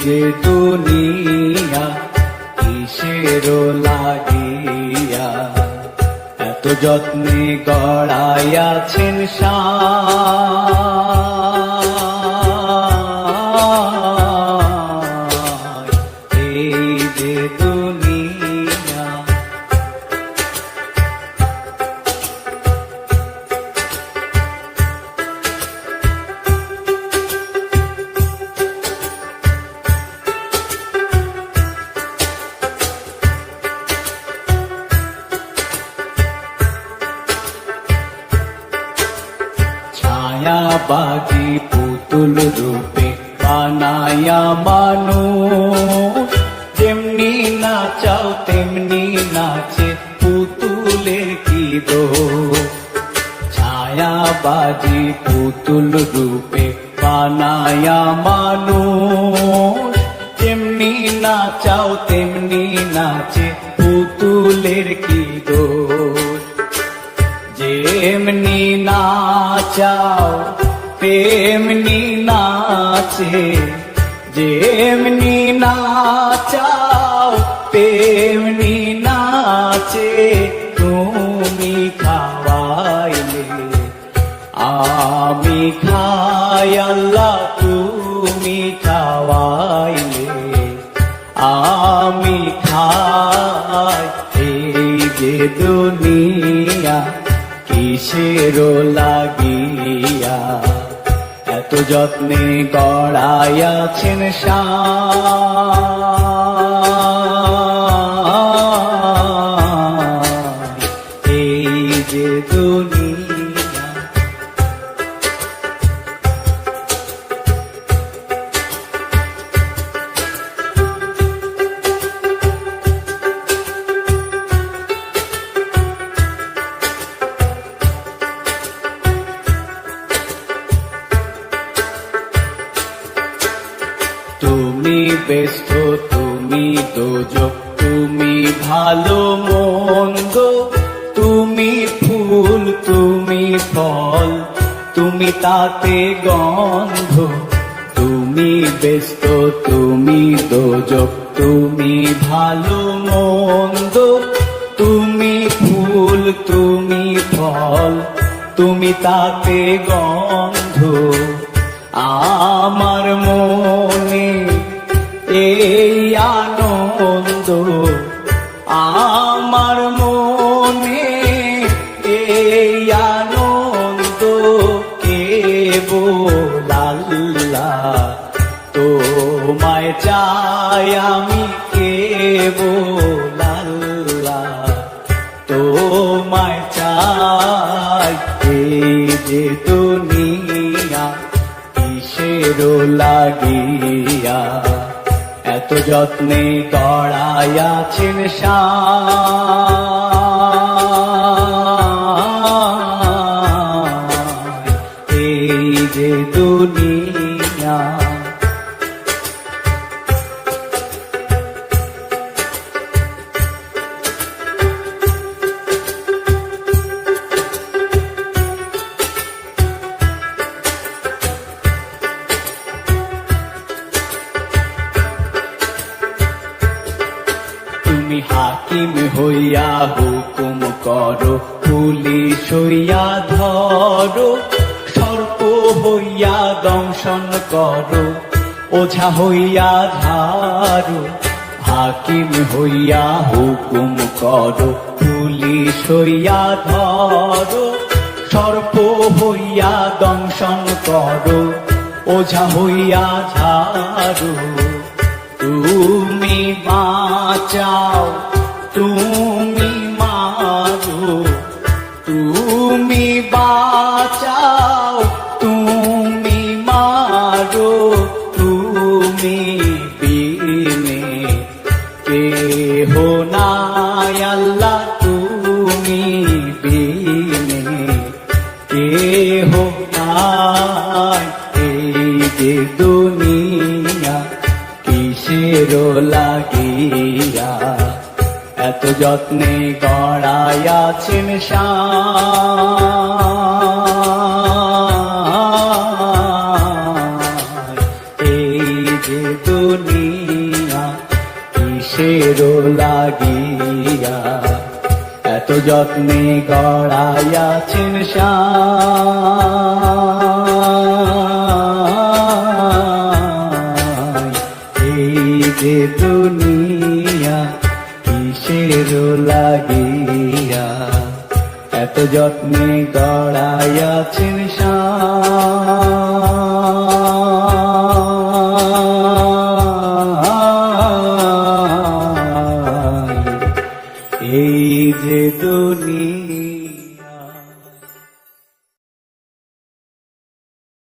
যে দুনিয়া কিসের লাগিয়া এত যত্নে গড়াইয়াছেন এই যে দুনিয়া। ছায়াবাগী পুতুল রূপে বানায়া মানুষ, যেমনি নাচাও তেমনি নাচে পুতুলের কি দোষ। ছায়াবাগী পুতুল রূপে বানায়া মানুষ, যেমনি নাচাও তেমনি নাচে পুতুলের কি দোষ। যেমনি নাচাও তেমনি নাচে, যেমনি নাচাও তেমনি নাচে, তুমি খাওয়াইলে আমি খাই আল্লাহ, তুমি খাওয়াইলে আমি খাই। এই যে দুনিয়া কিসের লাগিয়া এত যত্নে গড়াইয়াছেন এই যে দুনিয়া। তুমি ব্যস্ত তুমি দোজক, তুমি ভালো মন্দ, তুমি ফুল তুমি ফল, তুমি তাতে গন্ধ। তুমি ব্যস্ত তুমি দোজক, তুমি ভালো মন্দ, তুমি ফুল তুমি ফল, তুমি তাতে গন্ধ। আমার মনে এই আনন্দ, আমার মনে এই আনন্দ, কেবল আল্লাহ তোমায় চাই আমি, কেবল আল্লাহ তোমায় চাই। এই যে দুনিয়া কিসের লাগিয়া এত যত্নে গড়াইয়াছেন এই যে দুনিয়া। তুমি হাকিম হইয়া হুকুম করো, পুলিশ হইয়া ধরো, সর্প হইয়া দংশন করো, ওঝা হইয়া ঝাড়ো। হাকিম হইয়া হুকুম করো, পুলিশ হইয়া ধরো, সর্প হইয়া দংশন করো, ওঝা হইয়া ঝাড়ো। তুমি বাঁচাও তুমি মারো, তুমি বাঁচাও তুমি মারো, তুমি বিনে কেহ নাই আল্লাহ, তুমি বিনে কেহ নাই। এই যে দুনিয়া কিসের লাগিয়া এত যত্নে গড়াইয়াছেন এই যে দুনিয়া। লাগিয়া এত যত্নে গড়াইয়াছেন সাই। এই যে দুনিয়া কিসের লাগিয়া এত যত্নে গড়াইয়াছেন সাই। এই যে দুনিয়া